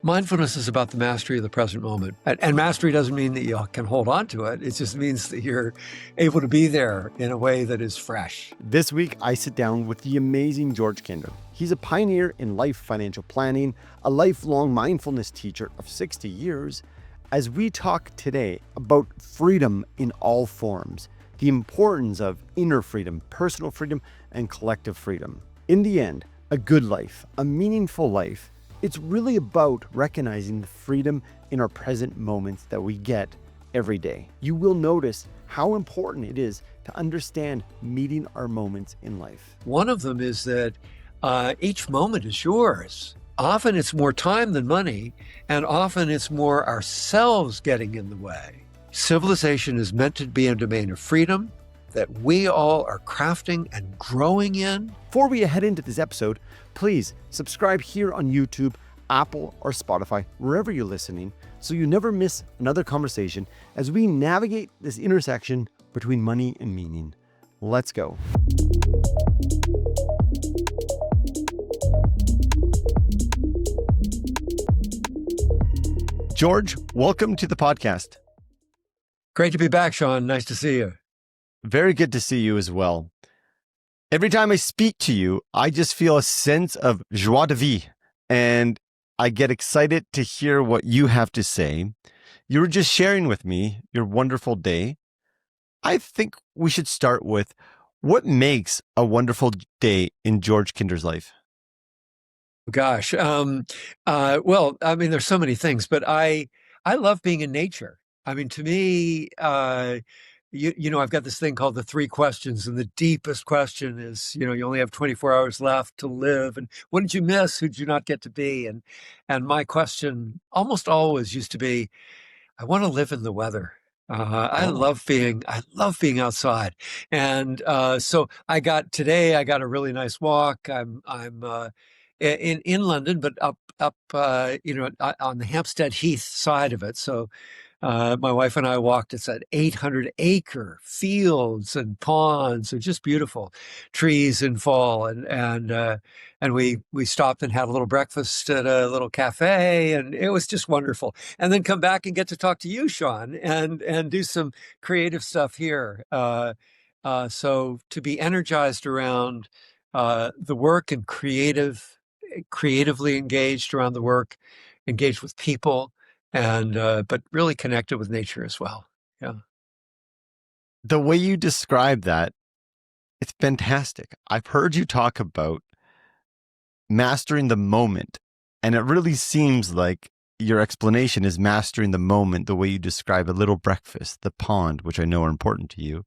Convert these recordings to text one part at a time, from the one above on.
Mindfulness is about the mastery of the present moment. And mastery doesn't mean that you can hold on to it. It just means that you're able to be there in a way that is fresh. This week, I sit down with the amazing George Kinder. He's a pioneer in life financial planning, a lifelong mindfulness teacher of 60 years, as we talk today about freedom in all forms, the importance of inner freedom, personal freedom, and collective freedom. In the end, a good life, a meaningful life, it's really about recognizing the freedom in our present moments that we get every day. You will notice how important it is to understand meeting our moments in life. One of them is that each moment is yours. Often it's more time than money, and often it's more ourselves getting in the way. Civilization is meant to be a domain of freedom that we all are crafting and growing in. Before we head into this episode, please subscribe here on YouTube, Apple, or Spotify, wherever you're listening, so you never miss another conversation as we navigate this intersection between money and meaning. Let's go. George, welcome to the podcast. Great to be back, Shaun. Nice to see you. Very good to see you as well. Every time I speak to you, I just feel a sense of joie de vivre, and I get excited to hear what you have to say. You were just sharing with me your wonderful day. I think we should start with what makes a wonderful day in George Kinder's life. Gosh. Well, I mean, there's so many things, but I love being in nature. I mean, to me, you know, I've got this thing called the 3 questions, and the deepest question is, you know, you only have 24 hours left to live, and what did you miss? Who did you not get to be? And my question almost always used to be, I want to live in the weather. I love being outside, and so today I got a really nice walk. I'm in London, but up you know, on the Hampstead Heath side of it. So my wife and I walked. It's at 800-acre fields and ponds. They're just beautiful, trees in fall, and we stopped and had a little breakfast at a little cafe, and it was just wonderful. And then come back and get to talk to you, Shaun, and do some creative stuff here. So to be energized around the work and creatively engaged around the work, engaged with people, and but really connected with nature as well. Yeah. The way you describe that, it's fantastic. I've heard you talk about mastering the moment, and it really seems like your explanation is mastering the moment the way you describe a little breakfast, the pond, which I know are important to you.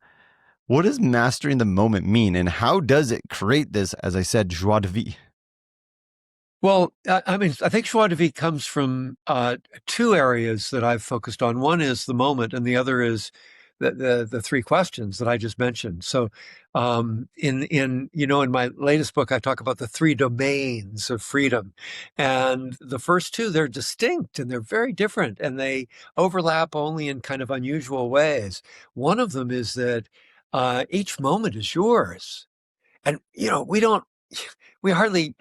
What does mastering the moment mean, and how does it create this, as I said, joie de vivre? Well, I mean, I think joie de vivre comes from 2 areas that I've focused on. One is the moment, and the other is the 3 questions that I just mentioned. So, in you know, in my latest book, I talk about the 3 domains of freedom, and the first 2, they're distinct and they're very different, and they overlap only in kind of unusual ways. One of them is that each moment is yours, and you know, we hardly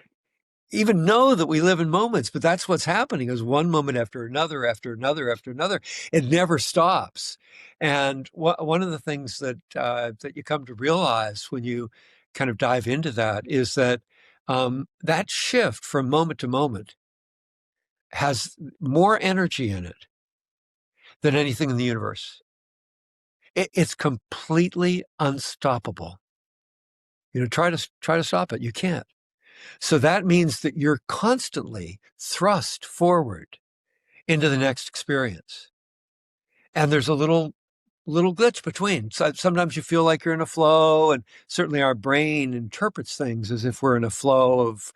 even know that we live in moments, but that's what's happening, is one moment after another, after another, after another. It never stops. And one of the things that you come to realize when you kind of dive into that is that that shift from moment to moment has more energy in it than anything in the universe. It's completely unstoppable. You know, try to stop it. You can't. So that means that you're constantly thrust forward into the next experience. And there's a little glitch between. So sometimes you feel like you're in a flow, and certainly our brain interprets things as if we're in a flow of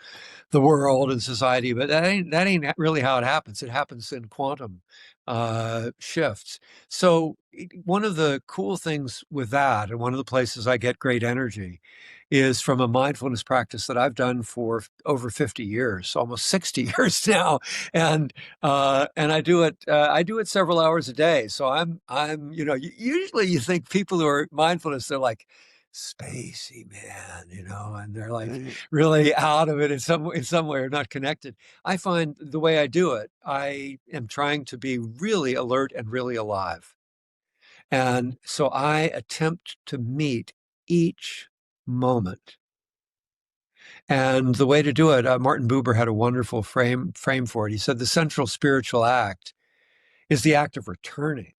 the world and society, but that ain't really how it happens. It happens in quantum shifts. So one of the cool things with that, and one of the places I get great energy, is from a mindfulness practice that I've done for over 50 years, almost 60 years now, and I do it several hours a day. So I'm you know, usually you think people who are mindfulness, they're like spacey, man, and they're like really out of it in some way or not connected. I find the way I do it, I am trying to be really alert and really alive. And so I attempt to meet each moment. And the way to do it, Martin Buber had a wonderful frame for it. He said the central spiritual act is the act of returning.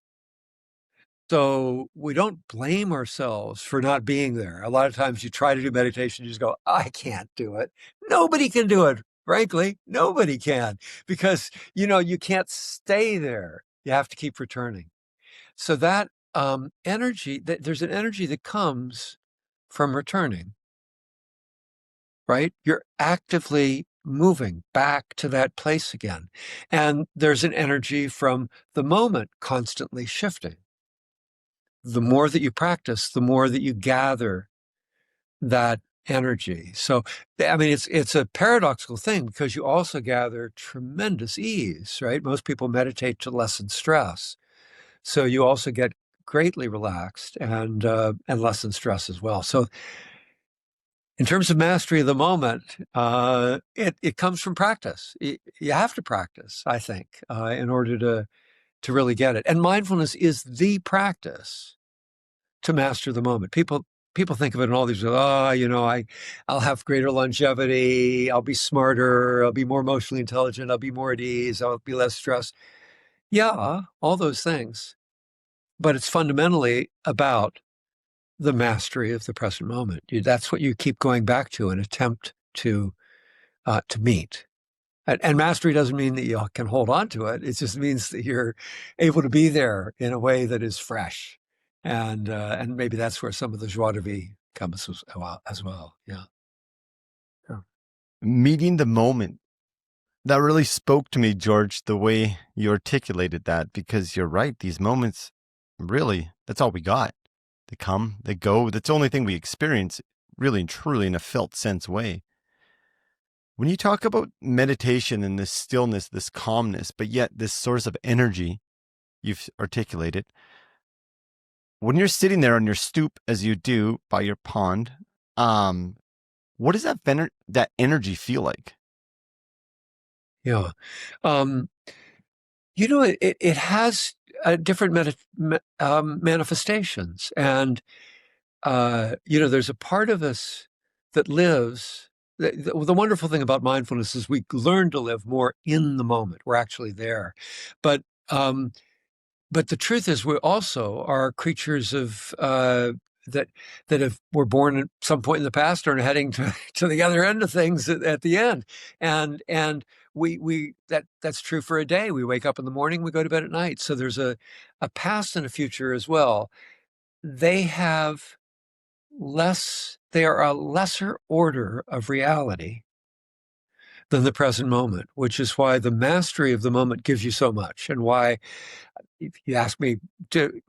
So we don't blame ourselves for not being there. A lot of times you try to do meditation, you just go, I can't do it. Nobody can do it. Frankly, nobody can because, you can't stay there. You have to keep returning. So that energy, there's an energy that comes from returning, right? You're actively moving back to that place again. And there's an energy from the moment constantly shifting. The more that you practice, the more that you gather that energy. So, I mean, it's a paradoxical thing because you also gather tremendous ease, right? Most people meditate to lessen stress. So you also get greatly relaxed and lessen stress as well. So in terms of mastery of the moment, it comes from practice. You have to practice, I think, in order to really get it. And mindfulness is the practice to master the moment. People think of it in all these, I'll have greater longevity, I'll be smarter, I'll be more emotionally intelligent, I'll be more at ease, I'll be less stressed. Yeah, all those things. But it's fundamentally about the mastery of the present moment. That's what you keep going back to and attempt to meet. And mastery doesn't mean that you can hold on to it. It just means that you're able to be there in a way that is fresh. And maybe that's where some of the joie de vivre comes as well. Yeah. Yeah. Meeting the moment. That really spoke to me, George, the way you articulated that, because you're right. These moments, really, that's all we got. They come, they go. That's the only thing we experience, really and truly, in a felt sense way. When you talk about meditation and this stillness, this calmness, but yet this source of energy you've articulated, when you're sitting there on your stoop, as you do by your pond, what does that energy feel like? Yeah. Um, it has different manifestations. And, there's a part of us that lives. The wonderful thing about mindfulness is we learn to live more in the moment. We're actually there. But um, But the truth is, we also are creatures of that were born at some point in the past or are heading to the other end of things at the end, and that's true for a day. We wake up in the morning, we go to bed at night. So there's a past and a future as well. They have less. They are a lesser order of reality than the present moment, which is why the mastery of the moment gives you so much, and why if you ask me,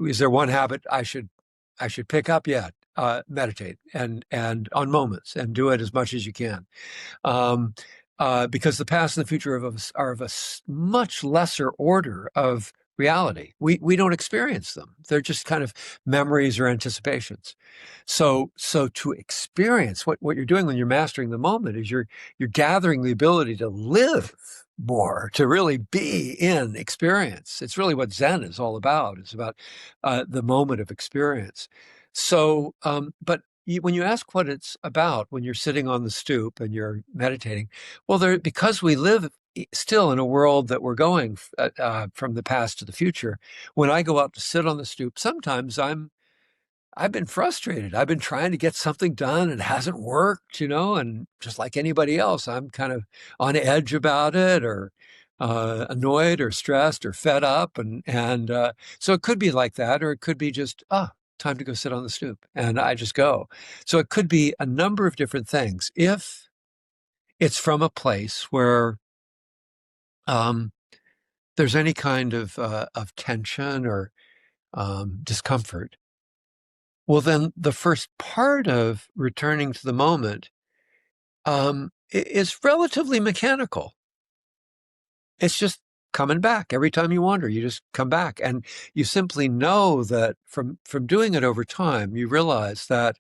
is there one habit I should pick up? Yeah, meditate and on moments and do it as much as you can, um, because the past and the future are of a much lesser order of reality. We don't experience them; they're just kind of memories or anticipations. So to experience what you're doing when you're mastering the moment is you're gathering the ability to live more, to really be in experience. It's really what Zen is all about. It's about the moment of experience. So, but when you ask what it's about when you're sitting on the stoop and you're meditating, well, because we live still in a world that we're going from the past to the future. When I go out to sit on the stoop, sometimes I've been frustrated. I've been trying to get something done and it hasn't worked, and just like anybody else, I'm kind of on edge about it or annoyed or stressed or fed up. And so it could be like that, or it could be just, time to go sit on the stoop. And I just go. So it could be a number of different things. If it's from a place where um, there's any kind of tension or discomfort, well, then the first part of returning to the moment is relatively mechanical. It's just coming back every time you wander. You just come back, and you simply know that from doing it over time, you realize that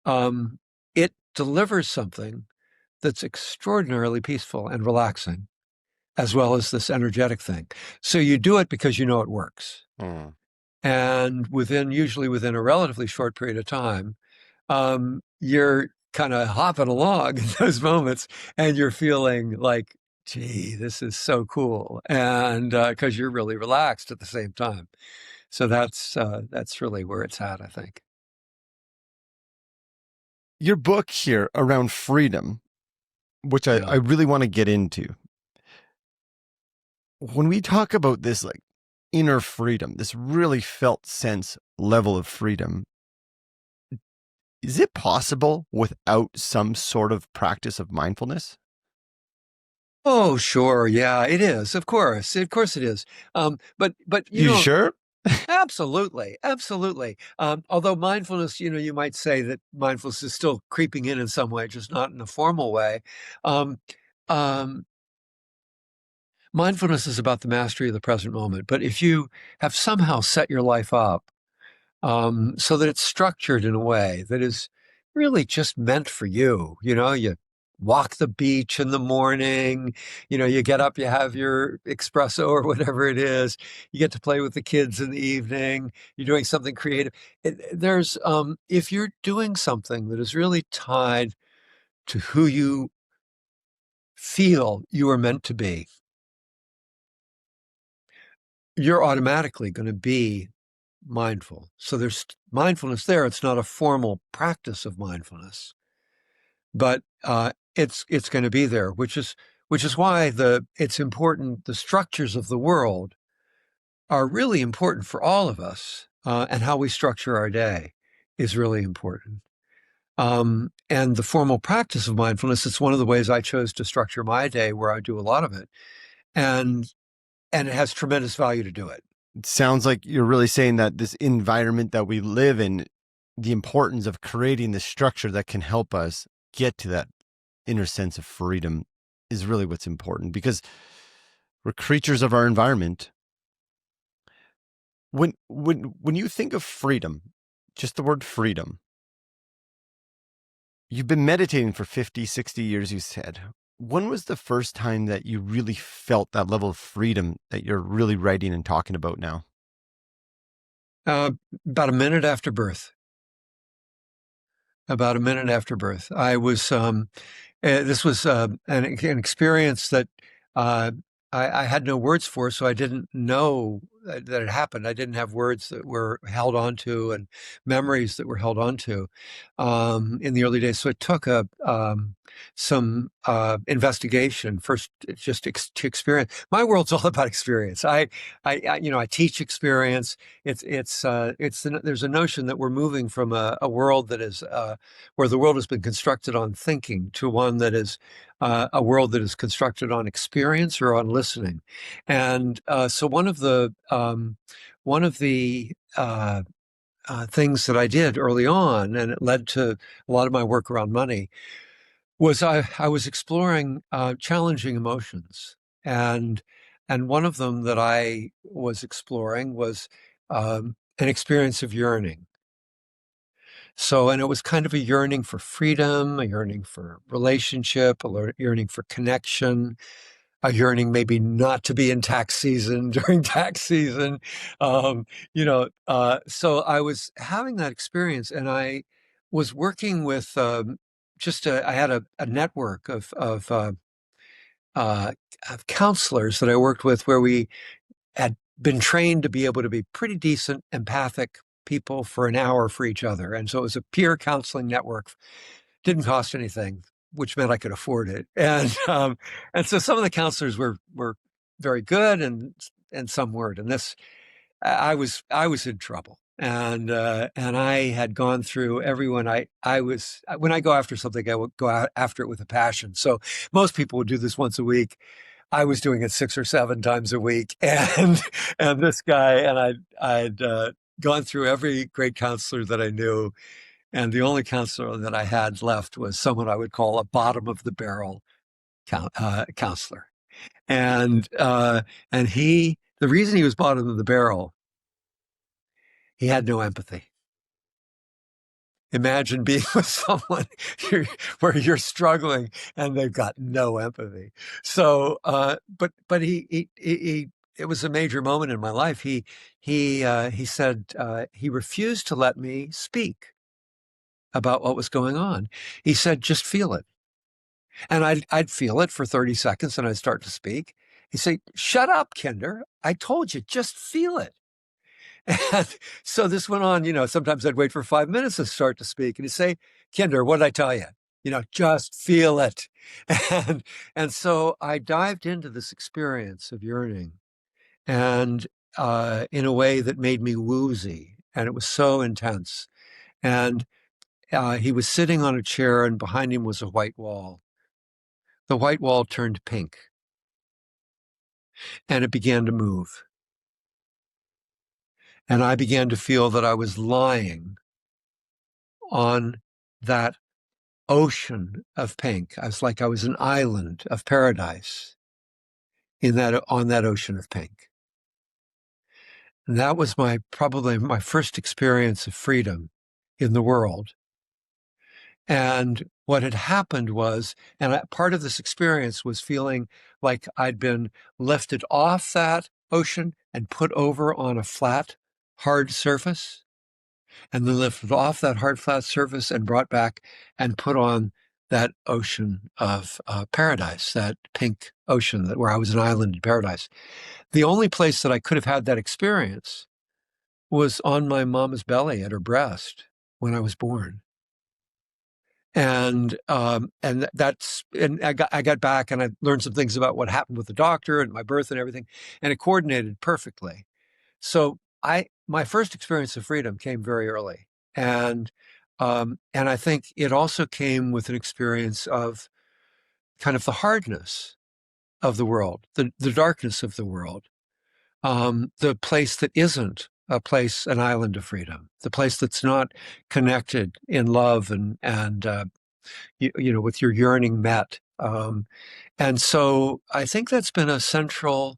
um, it delivers something that's extraordinarily peaceful and relaxing, as well as this energetic thing. So you do it because you know it works. Mm. And usually within a relatively short period of time, you're kind of hopping along in those moments and you're feeling like, gee, this is so cool. And because you're really relaxed at the same time. So that's really where it's at, I think. Your book here around freedom, which I Yeah. really want to get into. When we talk about this, like inner freedom, this really felt sense level of freedom, is it possible without some sort of practice of mindfulness? Oh, sure. Yeah, it is. Of course. Of course it is. But You sure? absolutely, absolutely. Although mindfulness, you might say that mindfulness is still creeping in some way, just not in a formal way. Um, um, Mindfulness is about the mastery of the present moment. But if you have somehow set your life up so that it's structured in a way that is really just meant for you. You walk the beach in the morning, you get up, you have your espresso or whatever it is, you get to play with the kids in the evening, you're doing something creative. If you're doing something that is really tied to who you feel you are meant to be, you're automatically going to be mindful. So there's mindfulness there. It's not a formal practice of mindfulness, but it's going to be there, which is why it's important. The structures of the world are really important for all of us, and how we structure our day is really important. And the formal practice of mindfulness, it's one of the ways I chose to structure my day, where I do a lot of it, and and it has tremendous value to do it. It sounds like you're really saying that this environment that we live in, the importance of creating the structure that can help us get to that inner sense of freedom is really what's important because we're creatures of our environment. When you think of freedom, just the word freedom, you've been meditating for 50, 60 years, you said. When was the first time that you really felt that level of freedom that you're really writing and talking about now? Uh, about a minute after birth. About a minute after birth, this was an experience that uh, I had no words for, so I didn't know that it happened. I didn't have words that were held onto and memories that were held onto in the early days. So it took some investigation first, just to experience. My world's all about experience. I teach experience. There's a notion that we're moving from a world that is where the world has been constructed on thinking to one that is a world that is constructed on experience or on listening. And so one of the things that I did early on, and it led to a lot of my work around money, was I was exploring challenging emotions. And one of them that I was exploring was an experience of yearning. So, and it was kind of a yearning for freedom, a yearning for relationship, yearning for connection, a yearning maybe not to be in tax season during tax season. So I was having that experience, and I was working with I had a network uh, of counselors that I worked with, where we had been trained to be able to be pretty decent, empathic people for an hour for each other. And so it was a peer counseling network. Didn't cost anything, which meant I could afford it. And so some of the counselors were very good, and some weren't. And this I was in trouble. And I had gone through everyone. I was When I go after something, I would go out after it with a passion. So most people would do this once a week. I was doing it 6 or 7 times a week, and this guy, and I'd gone through every great counselor that I knew, and the only counselor that I had left was someone I would call a bottom of the barrel counselor, and the reason he was bottom of the barrel, he had no empathy. imagine being with someone where you're struggling and they've got no empathy. So, but he it was a major moment in my life. He said he refused to let me speak about what was going on. He said, just feel it. And I'd feel it for 30 seconds and I'd start to speak. He'd say, shut up, Kinder. I told you, just feel it. And so this went on, sometimes I'd wait for 5 minutes to start to speak. And he'd say, Kinder, what did I tell you? Just feel it. And, and so I dived into this experience of yearning and in a way that made me woozy. And it was so intense. And he was sitting on a chair and behind him was a white wall. The white wall turned pink and it began to move. And I began to feel that I was lying on that ocean of pink. I was like I was an island of paradise on that ocean of pink. And that was probably my first experience of freedom in the world. And what had happened was, part of this experience was feeling like I'd been lifted off that ocean and put over on a flat, hard surface, and then lifted off that hard, flat surface and brought back and put on that ocean of paradise, that pink ocean where I was an island in paradise. The only place that I could have had that experience was on my mama's belly at her breast when I was born. And I got back and I learned some things about what happened with the doctor and my birth and everything, and it coordinated perfectly. So my first experience of freedom came very early, and I think it also came with an experience of kind of the hardness of the world, the darkness of the world, the place that isn't an island of freedom, the place that's not connected in love and with your yearning met. And so I think that's been a central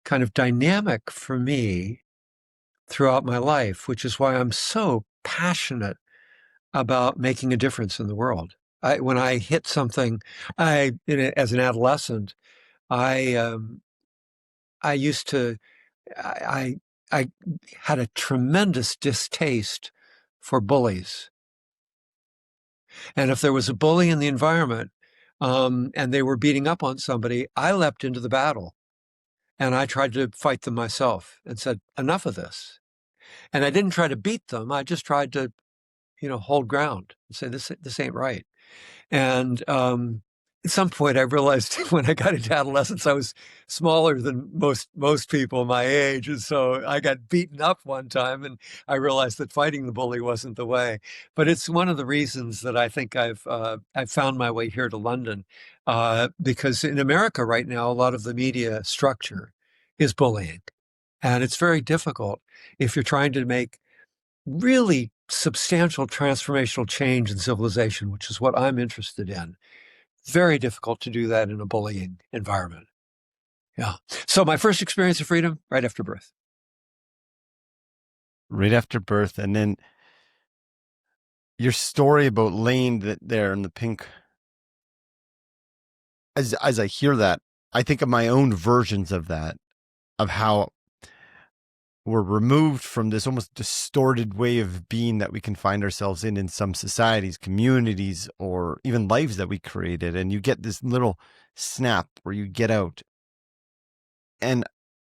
kind of dynamic for me throughout my life, which is why I'm so passionate about making a difference in the world. When I hit something, as an adolescent, I I used to I I had a tremendous distaste for bullies. And if there was a bully in the environment, and they were beating up on somebody, I leapt into the battle and I tried to fight them myself and said, enough of this. And I didn't try to beat them. I just tried to, hold ground and say, this ain't right. And at some point, I realized when I got into adolescence, I was smaller than most people my age, and so I got beaten up one time, and I realized that fighting the bully wasn't the way. But it's one of the reasons that I think I've found my way here to London, because in America right now, a lot of the media structure is bullying, and it's very difficult if you're trying to make really substantial transformational change in civilization, which is what I'm interested in. Very difficult to do that in a bullying environment. Yeah. So my first experience of freedom, right after birth. Right after birth. And then your story about laying there in the pink. As I hear that, I think of my own versions of that, of how we're removed from this almost distorted way of being that we can find ourselves in some societies, communities, or even lives that we created. And you get this little snap where you get out. And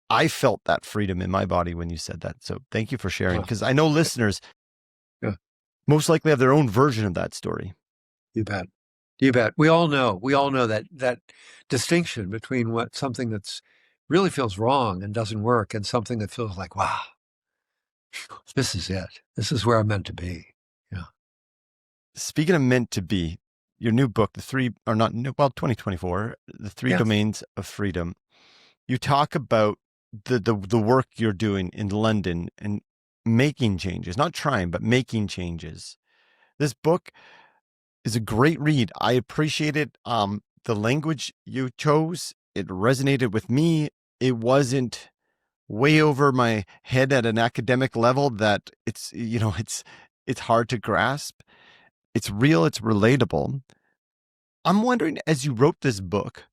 I felt that freedom in my body when you said that. So thank you for sharing, because I know listeners most likely have their own version of that story. You bet. You bet. We all know that distinction between something that's really feels wrong and doesn't work and something that feels like, wow, this is it. This is where I'm meant to be. Yeah. Speaking of meant to be, your new book, 2024, The Three Domains of Freedom. You talk about the work you're doing in London and making changes, not trying, but making changes. This book is a great read. I appreciated the language you chose. It resonated with me. It wasn't way over my head at an academic level that it's hard to grasp. It's real, it's relatable. I'm wondering, as you wrote this book,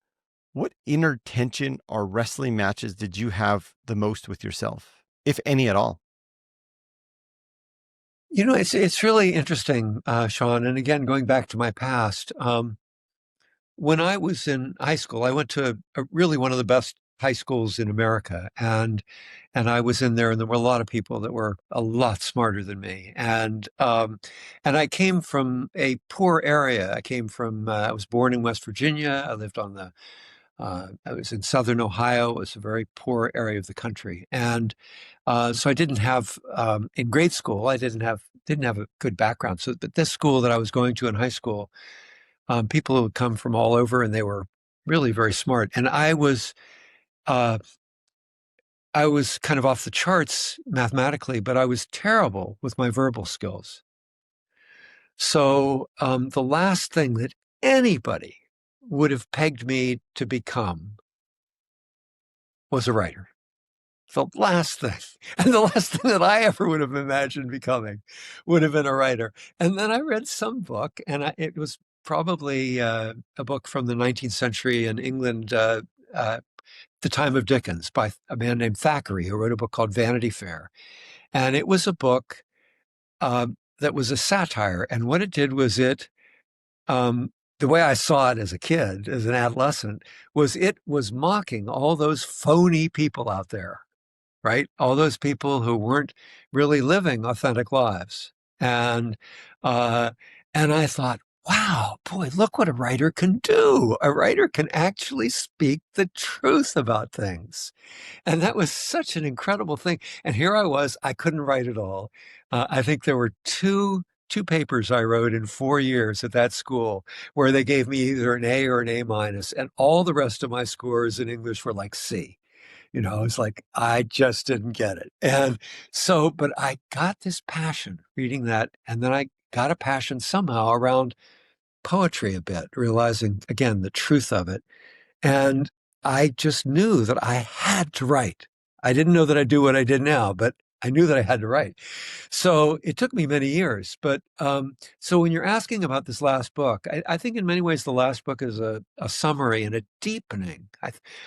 what inner tension or wrestling matches did you have the most with yourself, if any at all? It's really interesting, Shaun. And again, going back to my past, when I was in high school, I went to really one of the best high schools in America, and I was in there, and there were a lot of people that were a lot smarter than me, and I came from a poor area. I was born in West Virginia. I lived on the I was in southern Ohio. It was a very poor area of the country, and so I didn't have in grade school. I didn't have a good background. So, but this school that I was going to in high school, people who would come from all over, and they were really very smart. And uh, I was kind of off the charts mathematically, but I was terrible with my verbal skills. So the last thing that anybody would have pegged me to become was a writer. The last thing, and the last thing that I ever would have imagined becoming would have been a writer. And then I read some book, and it was probably a book from the 19th century in England, the time of Dickens, by a man named Thackeray, who wrote a book called Vanity Fair. And it was a book uh, that was a satire. And what it did was the way I saw it as a kid, as an adolescent, was it was mocking all those phony people out there, right? All those people who weren't really living authentic lives. Uh, and I thought, wow, boy, look what a writer can do. A writer can actually speak the truth about things. And that was such an incredible thing. And here I was, I couldn't write at all. I think there were two papers I wrote in 4 years at that school where they gave me either an A or an A minus, and all the rest of my scores in English were like C. It's like I just didn't get it. And so, but I got this passion reading that, and then I got a passion somehow around poetry a bit, realizing again the truth of it. And I just knew that I had to write. I didn't know that I'd do what I did now, but I knew that I had to write. So it took me many years. But so when you're asking about this last book, I think in many ways the last book is a summary and a deepening.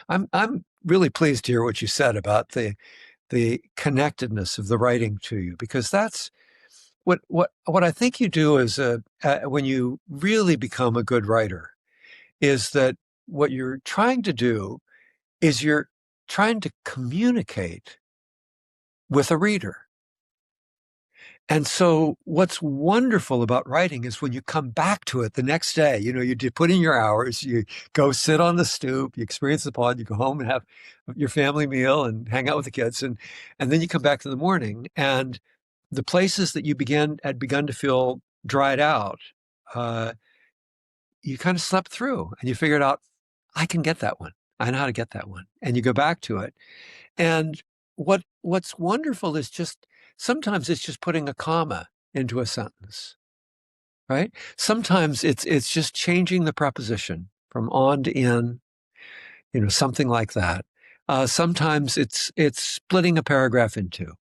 I'm really pleased to hear what you said about the connectedness of the writing to you, because that's what I think you do is when you really become a good writer is that what you're trying to do is you're trying to communicate with a reader. And so what's wonderful about writing is when you come back to it the next day, you did put in your hours, you go sit on the stoop, you experience the pond, you go home and have your family meal and hang out with the kids. And then you come back in the morning, and the places that had begun to feel dried out, uh, you kind of slept through and you figured out, I can get that one. I know how to get that one. And you go back to it. And what's wonderful is just sometimes it's just putting a comma into a sentence, right? Sometimes it's just changing the preposition from on to in, something like that. Sometimes it's splitting a paragraph in two.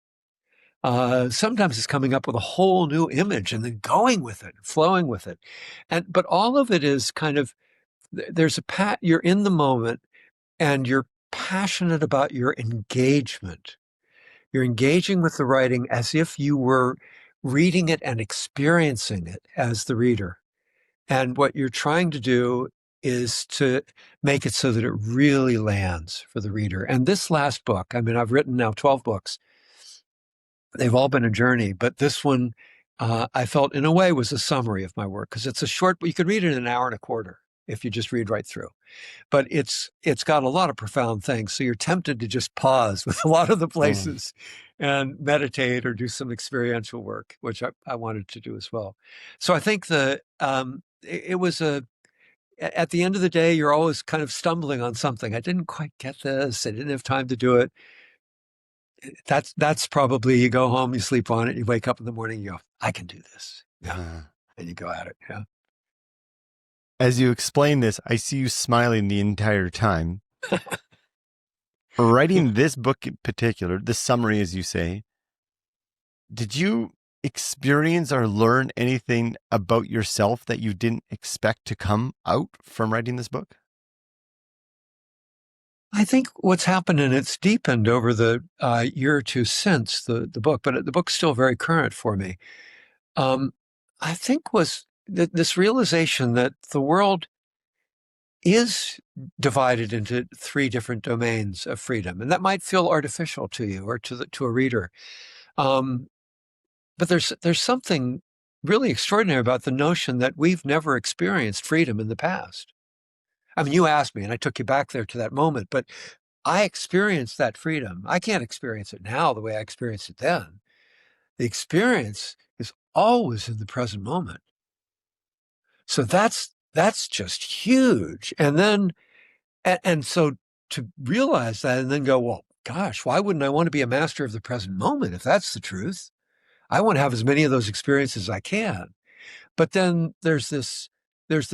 Sometimes it's coming up with a whole new image and then going with it, flowing with it. But all of it is kind of you're in the moment, and you're passionate about your engagement. You're engaging with the writing as if you were reading it and experiencing it as the reader. And what you're trying to do is to make it so that it really lands for the reader. And this last book, I mean, I've written now 12 books. They've all been a journey, but this one, I felt in a way was a summary of my work, because it's a short, you could read it in an hour and a quarter if you just read right through. But it's got a lot of profound things. So you're tempted to just pause with a lot of the places and meditate or do some experiential work, which I wanted to do as well. So I think it was at the end of the day, you're always kind of stumbling on something. I didn't quite get this. I didn't have time to do it. That's probably, you go home, you sleep on it, you wake up in the morning, you go, I can do this. Yeah. And you go at it. Yeah. As you explain this, I see you smiling the entire time. Writing this book in particular, the summary, as you say, did you experience or learn anything about yourself that you didn't expect to come out from writing this book? I think what's happened, and it's deepened over the year or two since the book, but the book's still very current for me. Um, I think was this realization that the world is divided into three different domains of freedom, and that might feel artificial to you or to a reader. Um, but there's something really extraordinary about the notion that we've never experienced freedom in the past. I mean, you asked me, and I took you back there to that moment, but I experienced that freedom. I can't experience it now the way I experienced it then. The experience is always in the present moment. So that's just huge. And so to realize that and then go, well, gosh, why wouldn't I want to be a master of the present moment if that's the truth? I want to have as many of those experiences as I can. But then there's this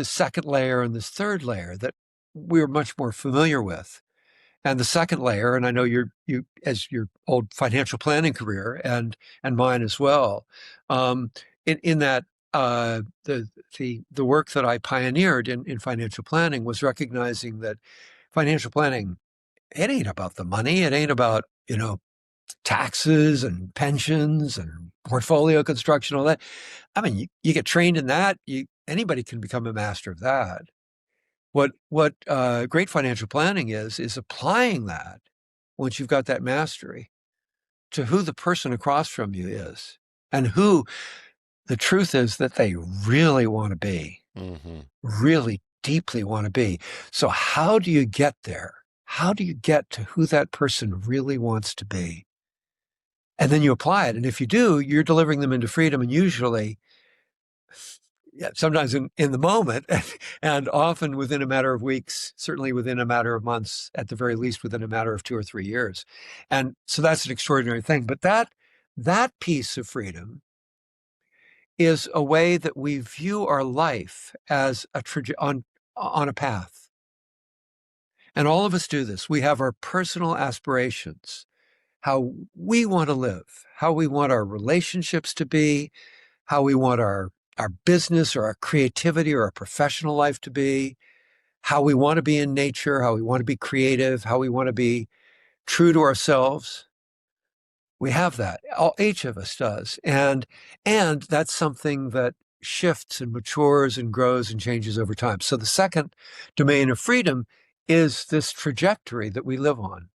second layer and this third layer that we're much more familiar with. And the second layer, and I know you as your old financial planning career and mine as well, in that the work that I pioneered in financial planning was recognizing that financial planning, it ain't about the money, it ain't about taxes and pensions and portfolio construction, all that. I mean, you get trained in that, anybody can become a master of that. What great financial planning is applying that once you've got that mastery to who the person across from you is and who the truth is that they really want to be, really deeply want to be. So how do you get there? How do you get to who that person really wants to be? And then you apply it. And if you do, you're delivering them into freedom. And usually, yeah, sometimes in the moment, and often within a matter of weeks, certainly within a matter of months, at the very least within a matter of 2 or 3 years. And so that's an extraordinary thing. But that piece of freedom is a way that we view our life as on a path. And all of us do this. We have our personal aspirations, how we want to live, how we want our relationships to be, how we want our business or our creativity or our professional life to be, how we want to be in nature, how we want to be creative, how we want to be true to ourselves. We have that. Each of us does. And that's something that shifts and matures and grows and changes over time. So the second domain of freedom is this trajectory that we live on.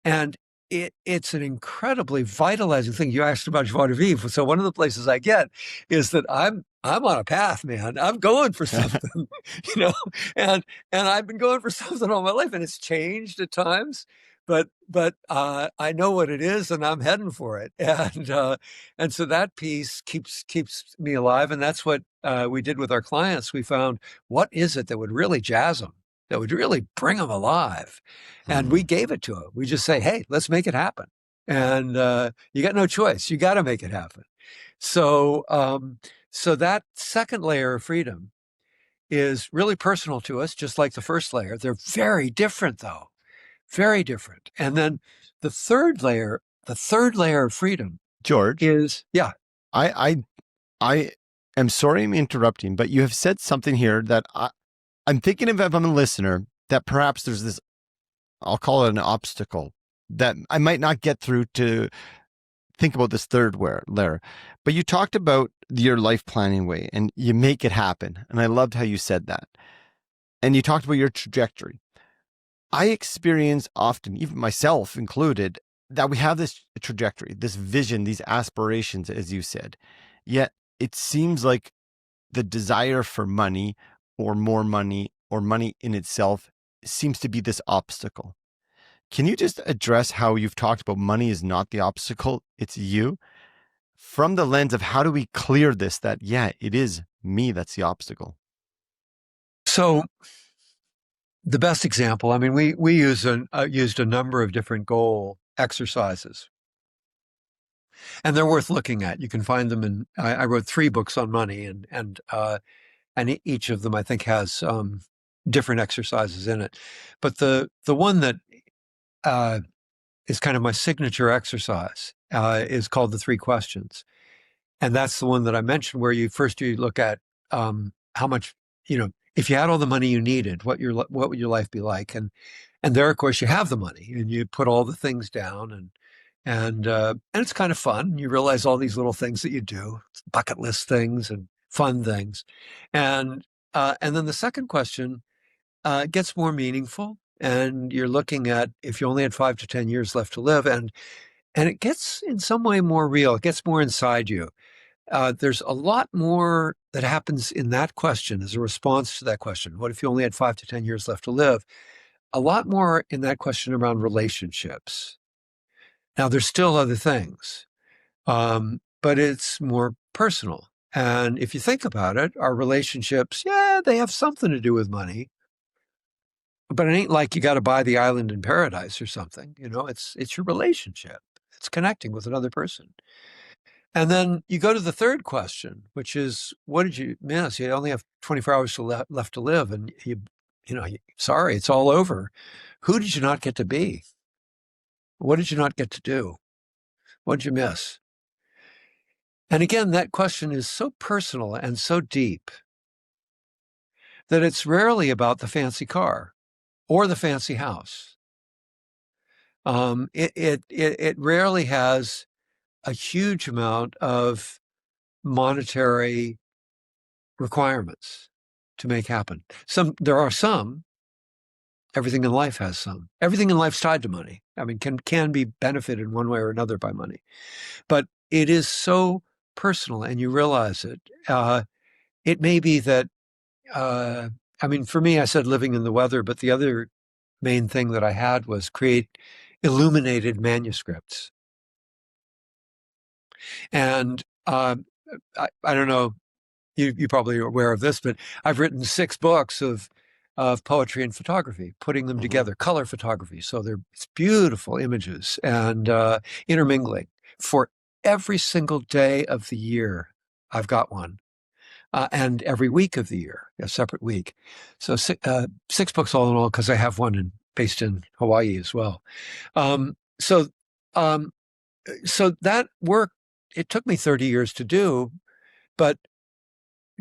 And it's an incredibly vitalizing thing. You asked about joie de vivre. So one of the places I get is that I'm on a path, man. I'm going for something, you know, and I've been going for something all my life, and it's changed at times, but I know what it is, and I'm heading for it, and so that piece keeps me alive, and that's what we did with our clients. We found what is it that would really jazz them, that would really bring them alive. And we gave it to them. We just say, hey, let's make it happen. And you got no choice. You got to make it happen. So that second layer of freedom is really personal to us, just like the first layer. They're very different, though, very different. And then the third layer of freedom George, is, yeah. I am sorry I'm interrupting, but you have said something here that I'm thinking of if I'm a listener, that perhaps there's this, I'll call it an obstacle that I might not get through to think about this third layer. But you talked about your life planning way and you make it happen. And I loved how you said that. And you talked about your trajectory. I experience often, even myself included, that we have this trajectory, this vision, these aspirations, as you said. Yet it seems like the desire for money or more money or money in itself seems to be this obstacle. Can you just address how you've talked about money is not the obstacle, it's you? From the lens of how do we clear this, that, yeah, it is me that's the obstacle. So the best example, I mean, we used a number of different goal exercises, and they're worth looking at. You can find them in. I wrote 3 books on money, and each of them I think has different exercises in it. But the one that is kind of my signature exercise is called the 3 questions, And that's the one that I mentioned where you look at how much, if you had all the money you needed, what would your life be like? And there, of course, you have the money and you put all the things down and it's kind of fun. You realize all these little things that you do, bucket list things and fun things. And then the second question gets more meaningful. And you're looking at if you only had 5 to 10 years left to live, and it gets in some way more real. It gets more inside you. There's a lot more that happens in that question as a response to that question. What if you only had 5 to 10 years left to live? A lot more in that question around relationships. Now, there's still other things, but it's more personal. And if you think about it, our relationships, yeah, they have something to do with money, but it ain't like you got to buy the island in paradise or something. It's your relationship. It's connecting with another person. And then you go to the third question, which is, what did you miss? You only have 24 hours left to live, and sorry, it's all over. Who did you not get to be? What did you not get to do? What did you miss? And again, that question is so personal and so deep that it's rarely about the fancy car or the fancy house. It rarely has a huge amount of monetary requirements to make happen. There are some. Everything in life has some. Everything in life's tied to money. I mean, can be benefited one way or another by money, but it is so personal, and you realize it. It may be that. I mean, for me, I said living in the weather, but the other main thing that I had was create illuminated manuscripts. And I don't know, you probably are aware of this, but I've written 6 books of poetry and photography, putting them together, color photography. So it's beautiful images and intermingling. For every single day of the year, I've got one. And every week of the year, a separate week. So 6 books all in all, because I have one based in Hawaii as well. Um, so, um, so that work, it took me 30 years to do, but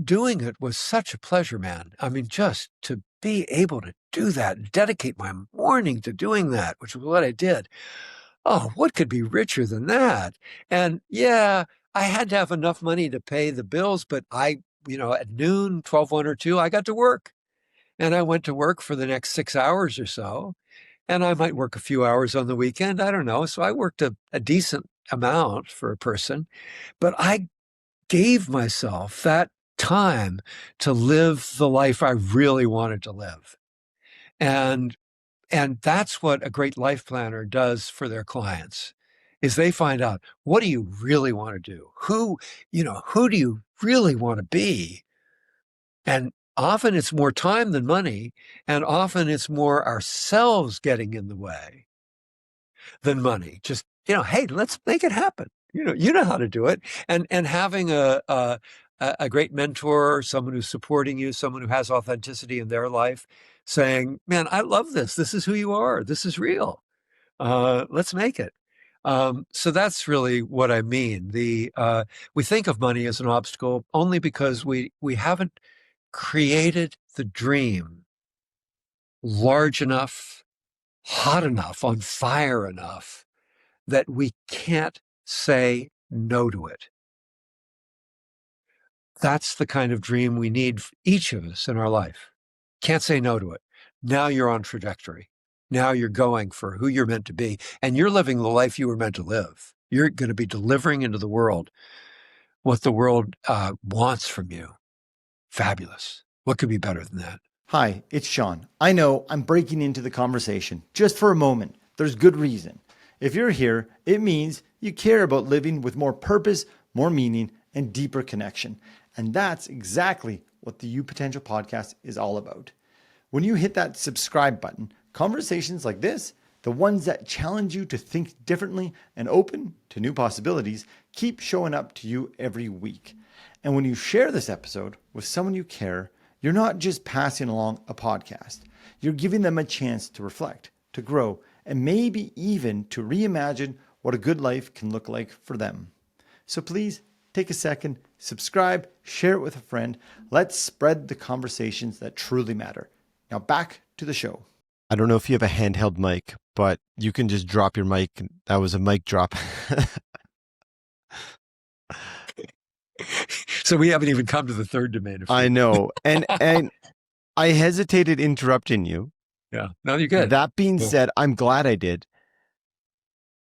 doing it was such a pleasure, man. I mean, just to be able to do that and dedicate my morning to doing that, which was what I did. Oh, what could be richer than that? And yeah, I had to have enough money to pay the bills, but at noon, 12, 1 or 2, I got to work. And I went to work for the next 6 hours or so. And I might work a few hours on the weekend. I don't know. So I worked a decent amount for a person, but I gave myself that time to live the life I really wanted to live. And that's what a great life planner does for their clients is they find out, what do you really want to do? Who do you really want to be? And often it's more time than money, and often it's more ourselves getting in the way than money. Just, hey, let's make it happen. You know how to do it. And having a great mentor, someone who's supporting you, someone who has authenticity in their life, saying, man, I love this. This is who you are. This is real. Let's make it. So that's really what I mean. We think of money as an obstacle only because we haven't created the dream large enough, hot enough, on fire enough that we can't say no to it. That's the kind of dream we need, each of us in our life. Can't say no to it. Now you're on trajectory. Now you're going for who you're meant to be, and you're living the life you were meant to live. You're going to be delivering into the world what the world wants from you. Fabulous. What could be better than that? Hi, it's Shaun. I know I'm breaking into the conversation just for a moment. There's good reason. If you're here, it means you care about living with more purpose, more meaning, and deeper connection. And that's exactly what the You Potential podcast is all about. When you hit that subscribe button, conversations like this, the ones that challenge you to think differently and open to new possibilities, keep showing up to you every week. And when you share this episode with someone you care, you're not just passing along a podcast. You're giving them a chance to reflect, to grow, and maybe even to reimagine what a good life can look like for them. So please take a second, subscribe, share it with a friend. Let's spread the conversations that truly matter. Now back to the show. I don't know if you have a handheld mic, but you can just drop your mic. That was a mic drop. So we haven't even come to the third domain of I freedom. know. And I hesitated interrupting you. Yeah. No, you're good. That being said, I'm glad I did.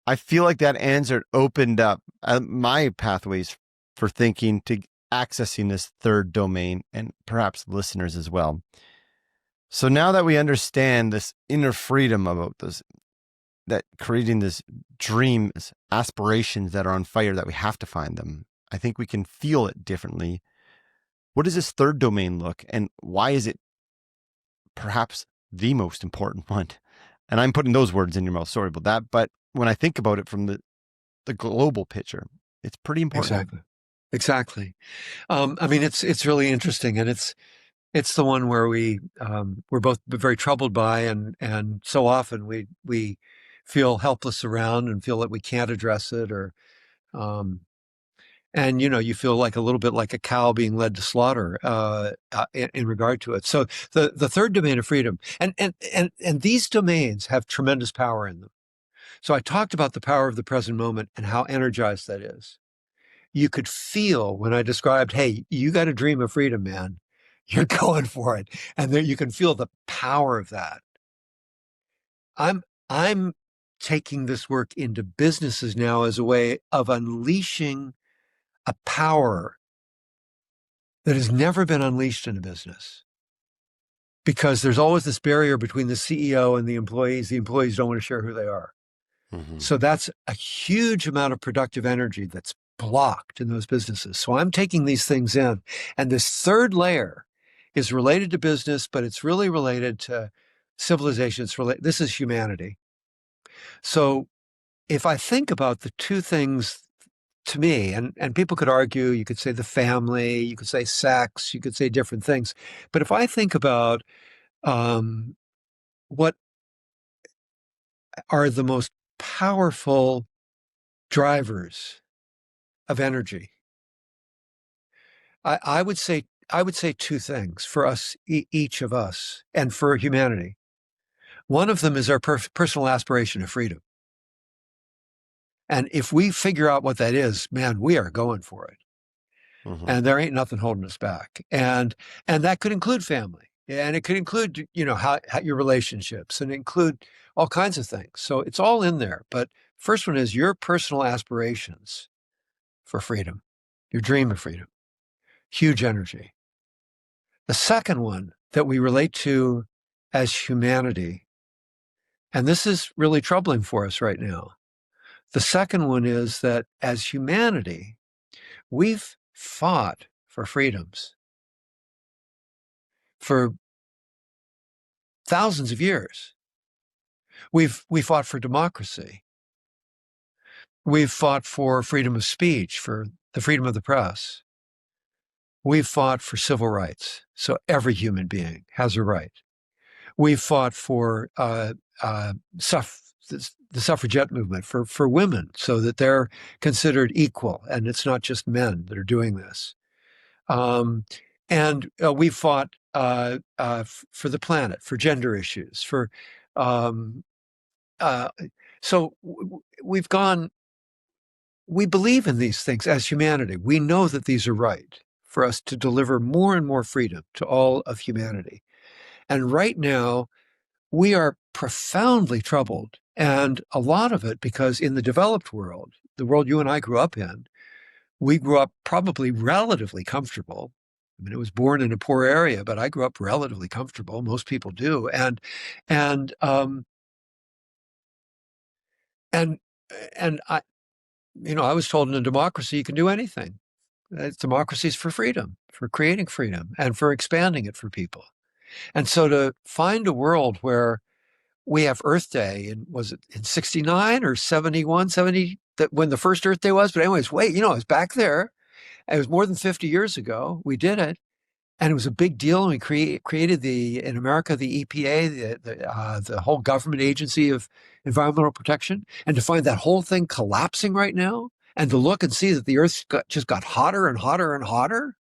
I feel like that answer opened up my pathways for thinking to accessing this third domain, and perhaps listeners as well. So now that we understand this inner freedom about this, that creating this dreams, aspirations that are on fire, that we have to find them, I think we can feel it differently. What does this third domain look, and why is it perhaps the most important one? And I'm putting those words in your mouth. Sorry about that. But when I think about it from the global picture, it's pretty important. Exactly. I mean, it's really interesting, and it's the one where we're both very troubled by, and so often we feel helpless around and feel that we can't address it, or and you feel like a little bit like a cow being led to slaughter in regard to it. So the third domain of freedom, and these domains have tremendous power in them. So I talked about the power of the present moment and how energized that is. You could feel when I described, hey, you got a dream of freedom, man. You're going for it. And there you can feel the power of that. I'm taking this work into businesses now as a way of unleashing a power that has never been unleashed in a business. Because there's always this barrier between the CEO and the employees. The employees don't want to share who they are. Mm-hmm. So that's a huge amount of productive energy that's blocked in those businesses. So I'm taking these things in. And this third layer is related to business, but it's really related to civilization. This is humanity. So if I think about the two things to me, and people could argue, you could say the family, you could say sex, you could say different things. But if I think about what are the most powerful drivers of energy, I would say two things for us, each of us, and for humanity. One of them is our personal aspiration of freedom. And if we figure out what that is, man, we are going for it. Mm-hmm. And there ain't nothing holding us back. And that could include family, and it could include, how your relationships, and include all kinds of things. So it's all in there. But first one is your personal aspirations for freedom, your dream of freedom, huge energy. The second one that we relate to as humanity, and this is really troubling for us right now. The second one is that as humanity, we've fought for freedoms for thousands of years. We fought for democracy. We've fought for freedom of speech, for the freedom of the press. We've fought for civil rights. So every human being has a right. We've fought for the suffragette movement for women, so that they're considered equal, and it's not just men that are doing this. And we've fought for the planet, for gender issues, so we've gone. We believe in these things as humanity. We know that these are right for us to deliver more and more freedom to all of humanity. And right now, we are profoundly troubled, and a lot of it because in the developed world, the world you and I grew up in, we grew up probably relatively comfortable. I mean, I was born in a poor area, but I grew up relatively comfortable. Most people do, and I, I was told in a democracy you can do anything. Democracy is for freedom, for creating freedom, and for expanding it for people. And so to find a world where we have Earth Day, and was it in 69 or 71, 70, that when the first Earth Day was? But anyways, wait, it was back there. It was more than 50 years ago. We did it. And it was a big deal. And we created in America, the EPA, the whole government agency of environmental protection. And to find that whole thing collapsing right now, and to look and see that the Earth just got hotter and hotter and hotter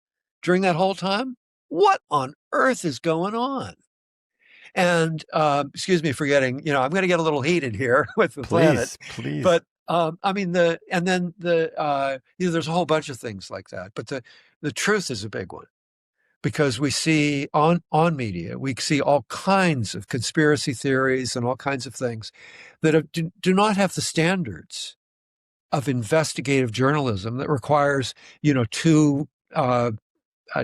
during that whole time. What on earth is going on? And excuse me for getting, I'm going to get a little heated here with the planet, Please, please. but I mean and then there's a whole bunch of things like that, but the truth is a big one because we see on media, we see all kinds of conspiracy theories and all kinds of things that do not have the standards of investigative journalism that requires, two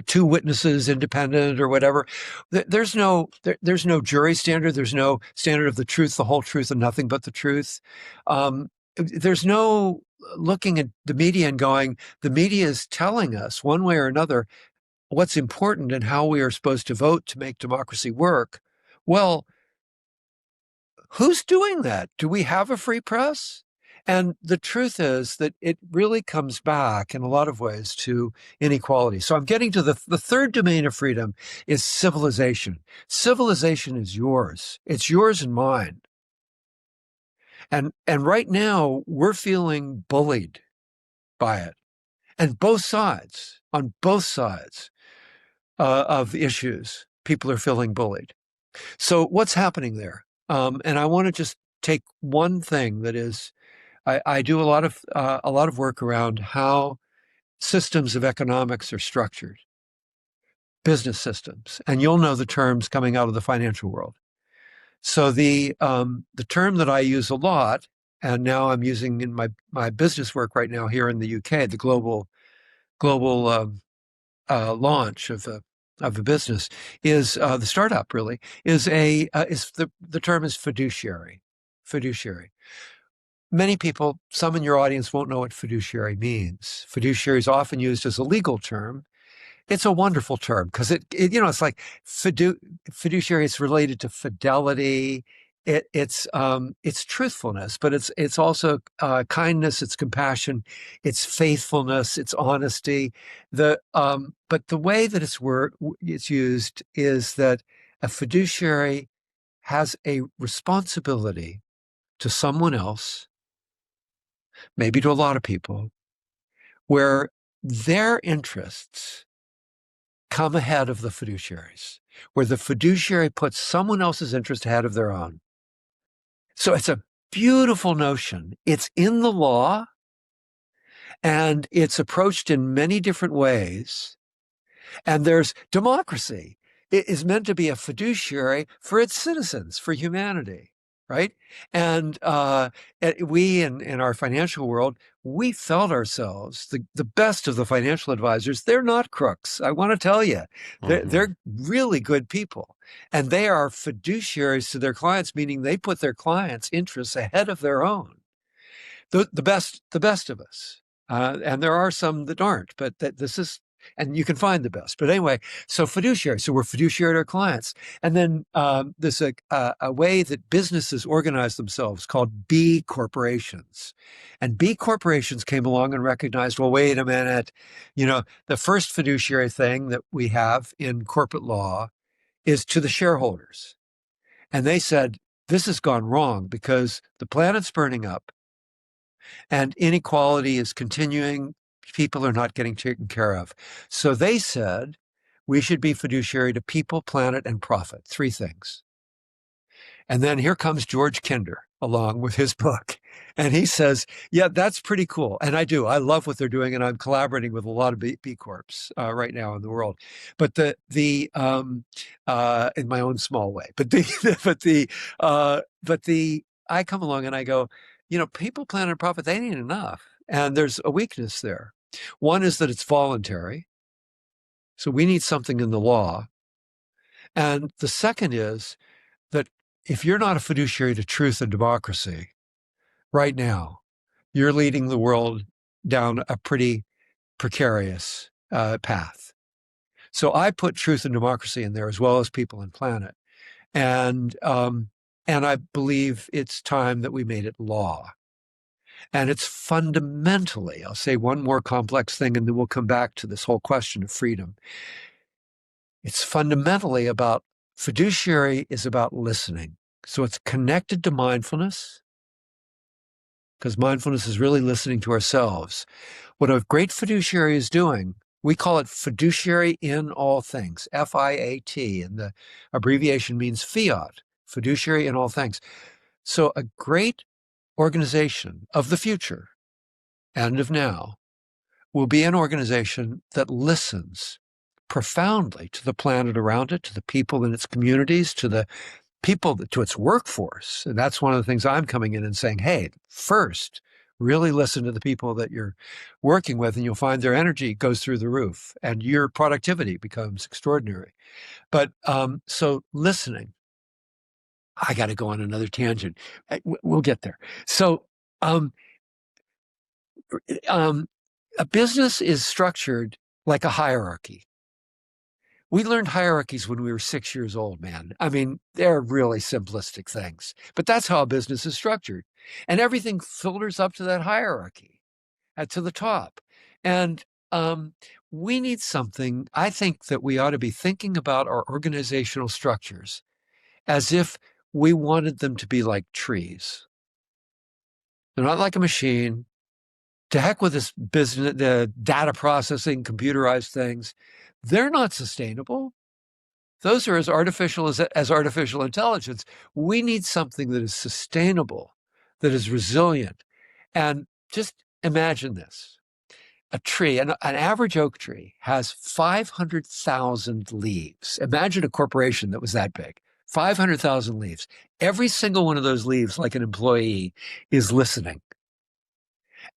two witnesses independent or whatever. There's no jury standard. There's no standard of the truth, the whole truth, and nothing but the truth. There's no looking at the media and going, the media is telling us one way or another what's important and how we are supposed to vote to make democracy work. Well, who's doing that? Do we have a free press? And the truth is that it really comes back in a lot of ways to inequality. So I'm getting to the third domain of freedom is civilization. Civilization is yours. It's yours and mine. And right now we're feeling bullied by it. And on both sides of the issues, people are feeling bullied. So what's happening there? And I want to just take one thing that is, I do a lot of work around how systems of economics are structured, business systems, and you'll know the terms coming out of the financial world. So the term that I use a lot, and now I'm using in my business work right now here in the UK, the global launch of a business is the startup really is the term is fiduciary. Fiduciary. Many people, some in your audience won't know what fiduciary means. Fiduciary is often used as a legal term. It's a wonderful term because it's like fiduciary is related to fidelity. It's truthfulness, but it's also kindness, it's compassion, it's faithfulness, it's honesty. But the way that it's used is that a fiduciary has a responsibility to someone else, maybe to a lot of people, where their interests come ahead of the fiduciaries, where the fiduciary puts someone else's interest ahead of their own. So it's a beautiful notion. It's in the law, and it's approached in many different ways. And there's democracy. It is meant to be a fiduciary for its citizens, for humanity, right? And we in our financial world, we felt ourselves the best of the financial advisors. They're not crooks. I want to tell you, they're really good people, and they are fiduciaries to their clients, meaning they put their clients' interests ahead of their own. The best of us, and there are some that aren't, but this is. And you can find the best. But anyway, so fiduciary. So we're fiduciary to our clients. And then there's a way that businesses organize themselves called B corporations. And B corporations came along and recognized, well, wait a minute. The first fiduciary thing that we have in corporate law is to the shareholders. And they said, this has gone wrong because the planet's burning up and inequality is continuing. People are not getting taken care of. So they said we should be fiduciary to people, planet, and profit. Three things. And then here comes George Kinder along with his book. And he says, yeah, that's pretty cool. And I do. I love what they're doing. And I'm collaborating with a lot of B Corps right now in the world. But in my own small way. But I come along and I go, people, planet, and profit, they ain't enough. And there's a weakness there. One is that it's voluntary. So we need something in the law. And the second is that if you're not a fiduciary to truth and democracy, right now, you're leading the world down a pretty precarious path. So I put truth and democracy in there as well as people and planet. And I believe it's time that we made it law. And it's fundamentally, I'll say one more complex thing, and then we'll come back to this whole question of freedom. It's fundamentally about fiduciary is about listening. So it's connected to mindfulness. because mindfulness is really listening to ourselves. What a great fiduciary is doing, we call it fiduciary in all things, FIAT, and the abbreviation means fiat, fiduciary in all things. So a great organization of the future and of now will be an organization that listens profoundly to the planet around it, to the people in its communities, to the people, to its workforce. And that's one of the things I'm coming in and saying, hey, first, really listen to the people that you're working with, and you'll find their energy goes through the roof and your productivity becomes extraordinary. But so listening, I got to go on another tangent. We'll get there. So um, a business is structured like a hierarchy. We learned hierarchies when we were 6 years old, man. I mean, they're really simplistic things, but that's how a business is structured. And everything filters up to that hierarchy, to the top. And we need something, I think that we ought to be thinking about our organizational structures as if we wanted them to be like trees. They're not like a machine. To heck with this business, the data processing, computerized things. They're not sustainable. Those are as artificial as artificial intelligence. We need something that is sustainable, that is resilient. And just imagine this. A tree, an average oak tree, has 500,000 leaves. Imagine a corporation that was that big. 500,000 leaves. Every single one of those leaves, like an employee, is listening.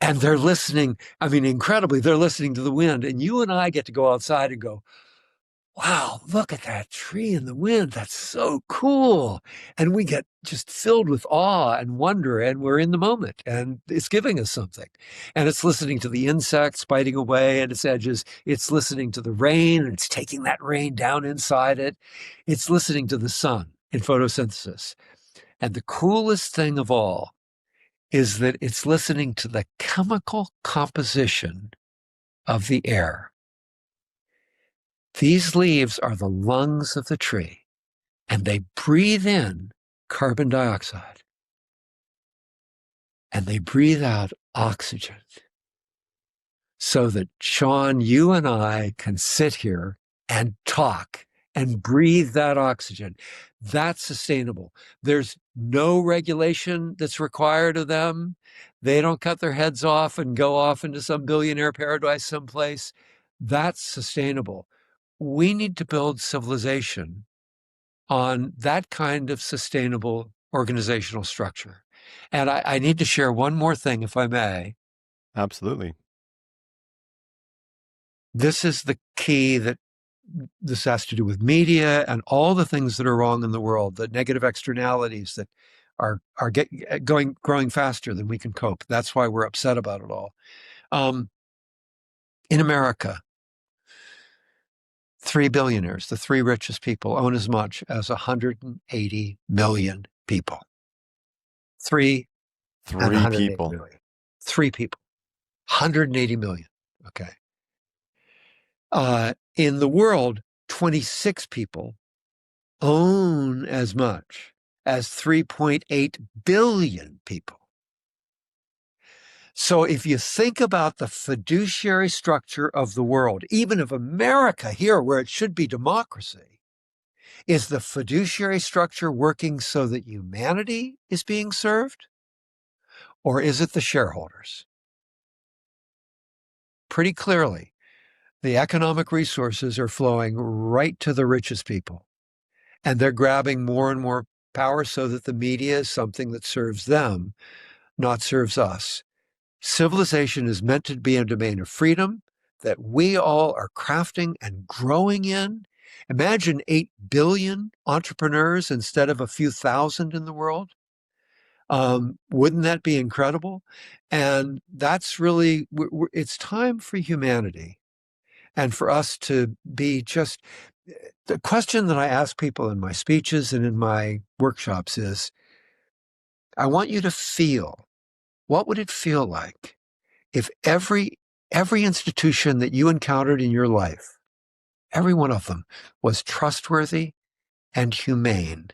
And they're listening, I mean, incredibly, they're listening to the wind. And you and I get to go outside and go, wow, look at that tree in the wind. That's so cool. And we get just filled with awe and wonder, and we're in the moment, and it's giving us something. And it's listening to the insects biting away at its edges. It's listening to the rain, and it's taking that rain down inside it. It's listening to the sun in photosynthesis. And the coolest thing of all is that it's listening to the chemical composition of the air. These leaves are the lungs of the tree, and they breathe in carbon dioxide, and they breathe out oxygen, so that, Shaun, you and I can sit here and talk and breathe that oxygen. That's sustainable. There's no regulation that's required of them. They don't cut their heads off and go off into some billionaire paradise someplace. That's sustainable. We need to build civilization on that kind of sustainable organizational structure. And I need to share one more thing, if I may. Absolutely. This is the key, that this has to do with media and all the things that are wrong in the world, the negative externalities that are growing faster than we can cope. That's why we're upset about it all. In America, 3 billionaires, the 3 richest people, own as much as 180 million people. 3 and 180 people. million. 3 people, 180 million. Okay. In the world, 26 people own as much as 3.8 billion people. So if you think about the fiduciary structure of the world, even of America here, where it should be democracy, is the fiduciary structure working so that humanity is being served? Or is it the shareholders? Pretty clearly, the economic resources are flowing right to the richest people. And they're grabbing more and more power so that the media is something that serves them, not serves us. Civilization is meant to be a domain of freedom that we all are crafting and growing in. Imagine 8 billion entrepreneurs instead of a few thousand in the world. Wouldn't that be incredible? And that's really, it's time for humanity and for us to be just, the question that I ask people in my speeches and in my workshops is, I want you to feel, what would it feel like if every institution that you encountered in your life, every one of them, was trustworthy and humane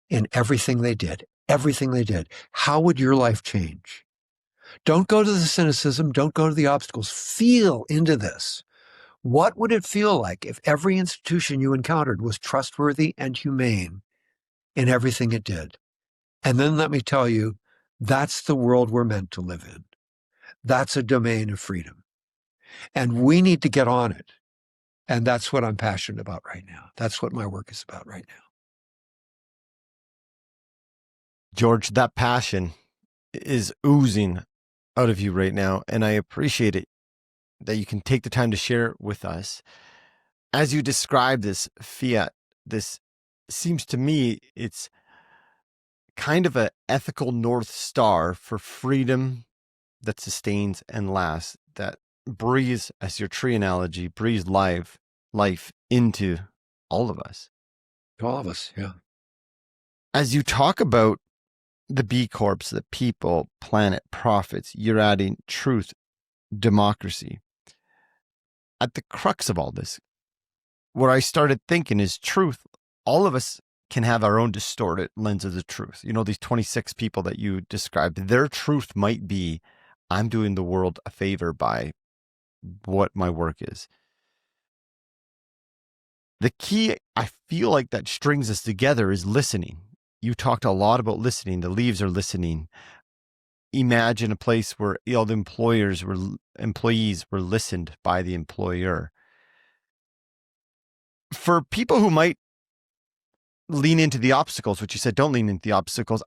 in everything they did? everything they did, how would your life change? Don't go to the cynicism. Don't go to the obstacles. Feel into this. What would it feel like if every institution you encountered was trustworthy and humane in everything it did? And then let me tell you, that's the world we're meant to live in. That's a domain of freedom. And we need to get on it. And that's what I'm passionate about right now. That's what my work is about right now. George, that passion is oozing out of you right now. And I appreciate it that you can take the time to share it with us. As you describe this fiat, this seems to me it's kind of an ethical North Star for freedom that sustains and lasts, that breathes, as your tree analogy, breathes life into all of us. All of us, yeah. As you talk about the B Corps, the people, planet, profits, you're adding truth, democracy. At the crux of all this, what I started thinking is truth. All of us can have our own distorted lens of the truth. You know, these 26 people that you described, their truth might be, I'm doing the world a favor by what my work is. The key, I feel like, that strings us together is listening. You talked a lot about listening. The leaves are listening. Imagine a place where all the employees were listened by the employer. For people who might lean into the obstacles, which you said, don't lean into the obstacles.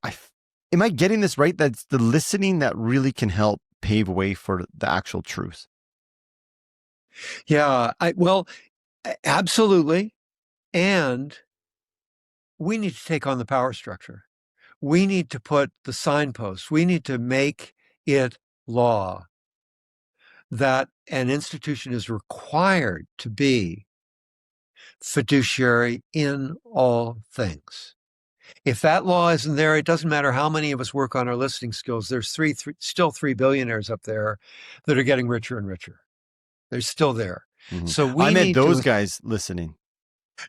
Am I getting this right? That's the listening that really can help pave way for the actual truth. Yeah, absolutely. And we need to take on the power structure. We need to put the signposts. We need to make it law that an institution is required to be fiduciary in all things. If that law isn't there, it doesn't matter how many of us work on our listening skills. There's still 3 billionaires up there that are getting richer and richer. They're still there. Mm-hmm. So we I meant need those guys listening.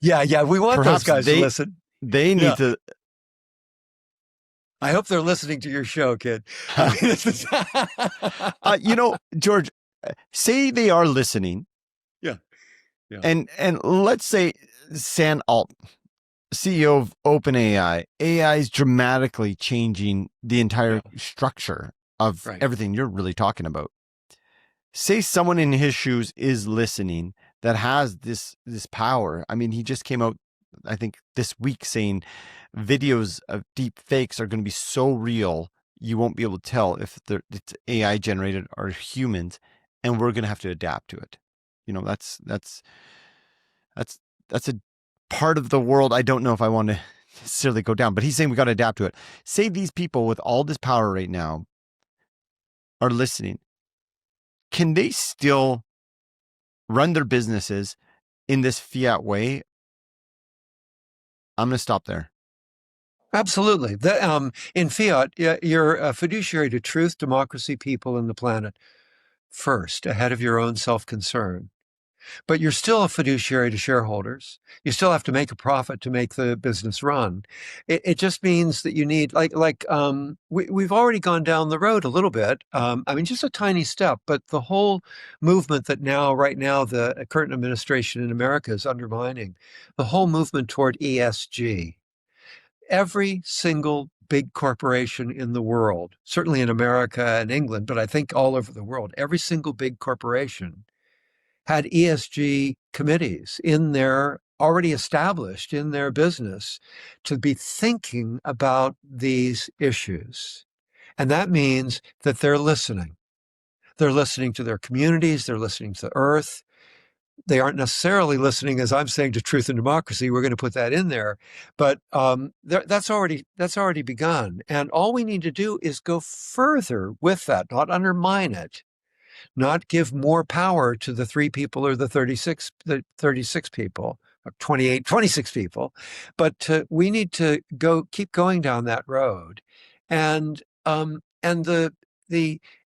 Yeah, we want Perhaps those guys to listen. They need to. I hope they're listening to your show, kid. George, say they are listening. Yeah. And let's say Sam Alt, CEO of OpenAI, AI is dramatically changing the entire structure of everything you're really talking about. Say someone in his shoes is listening that has this power. I mean, he just came out, I think, this week saying videos of deep fakes are going to be so real, you won't be able to tell if it's AI generated or humans, and we're going to have to adapt to it. You know, that's a part of the world I don't know if I want to necessarily go down, but he's saying we got to adapt to it. Say these people with all this power right now are listening. Can they still run their businesses in this fiat way? I'm going to stop there. Absolutely. In fiat, you're a fiduciary to truth, democracy, people, and the planet first, ahead of your own self-concern. But you're still a fiduciary to shareholders. You still have to make a profit to make the business run. It just means that you need, we've already gone down the road a little bit. Just a tiny step, but the whole movement that right now, the current administration in America is undermining, the whole movement toward ESG. Every single big corporation in the world, certainly in America and England, but I think all over the world, every single big corporation had ESG committees already established in their business to be thinking about these issues. And that means that they're listening. They're listening to their communities. They're listening to the earth. They aren't necessarily listening, as I'm saying, to truth and democracy. We're going to put that in there. But that's already begun. And all we need to do is go further with that, not undermine it. Not give more power to the 3 people or the 36 people, or 28, 26 people, but we need to keep going down that road. And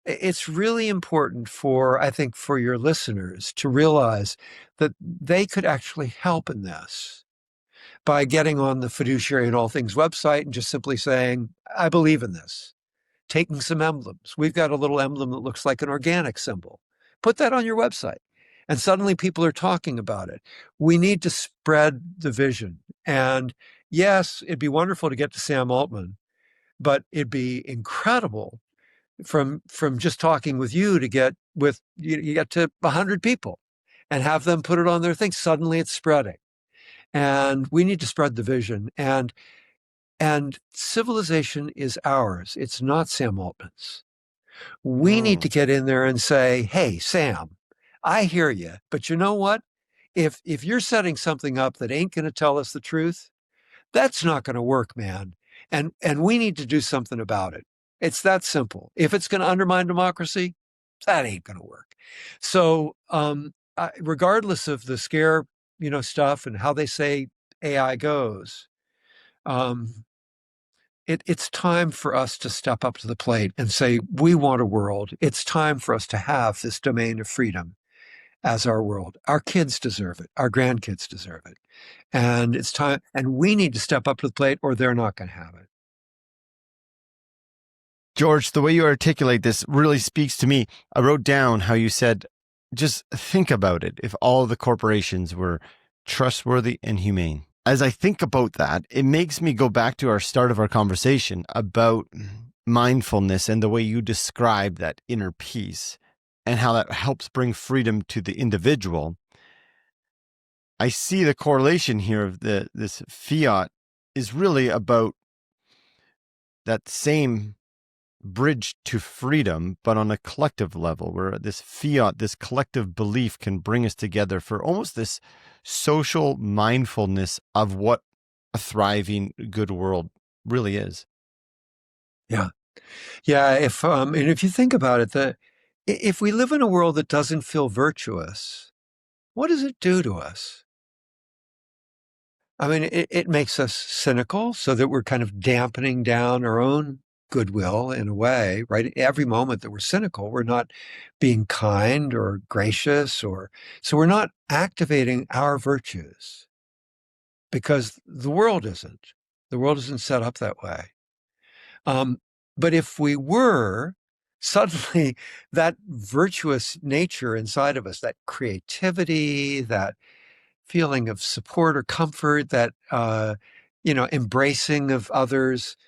it's really important I think, for your listeners to realize that they could actually help in this. by getting on the Fiduciary and All Things website and just simply saying, I believe in this. Taking some emblems. We've got a little emblem that looks like an organic symbol. Put that on your website. And suddenly people are talking about it. We need to spread the vision. And yes, it'd be wonderful to get to Sam Altman, but it'd be incredible from just talking with you to get with you get to 100 people and have them put it on their thing. Suddenly it's spreading. And we need to spread the vision. And civilization is ours. It's not Sam Altman's. We need to get in there and say, hey, Sam, I hear you, but you know what? If you're setting something up that ain't going to tell us the truth, that's not going to work, man. And we need to do something about it. It's that simple. If it's going to undermine democracy, that ain't going to work. So, regardless of the scare, stuff and how they say AI goes, um, it's time for us to step up to the plate and say, we want a world. It's time for us to have this domain of freedom as our world. Our kids deserve it. Our grandkids deserve it. And it's time, and we need to step up to the plate or they're not going to have it. George, the way you articulate this really speaks to me. I wrote down how you said, just think about it. If all the corporations were trustworthy and humane. As I think about that, it makes me go back to our start of our conversation about mindfulness and the way you describe that inner peace and how that helps bring freedom to the individual. I see the correlation here of this fiat is really about that same bridge to freedom, but on a collective level, where this fiat, this collective belief can bring us together for almost this social mindfulness of what a thriving, good world really is. Yeah. Yeah. If you think about it, if we live in a world that doesn't feel virtuous, what does it do to us? I mean, it makes us cynical so that we're kind of dampening down our own goodwill in a way, right? Every moment that we're cynical, we're not being kind or gracious, so we're not activating our virtues because the world isn't. The world isn't set up that way. But if we were, suddenly that virtuous nature inside of us, that creativity, that feeling of support or comfort, that embracing of others,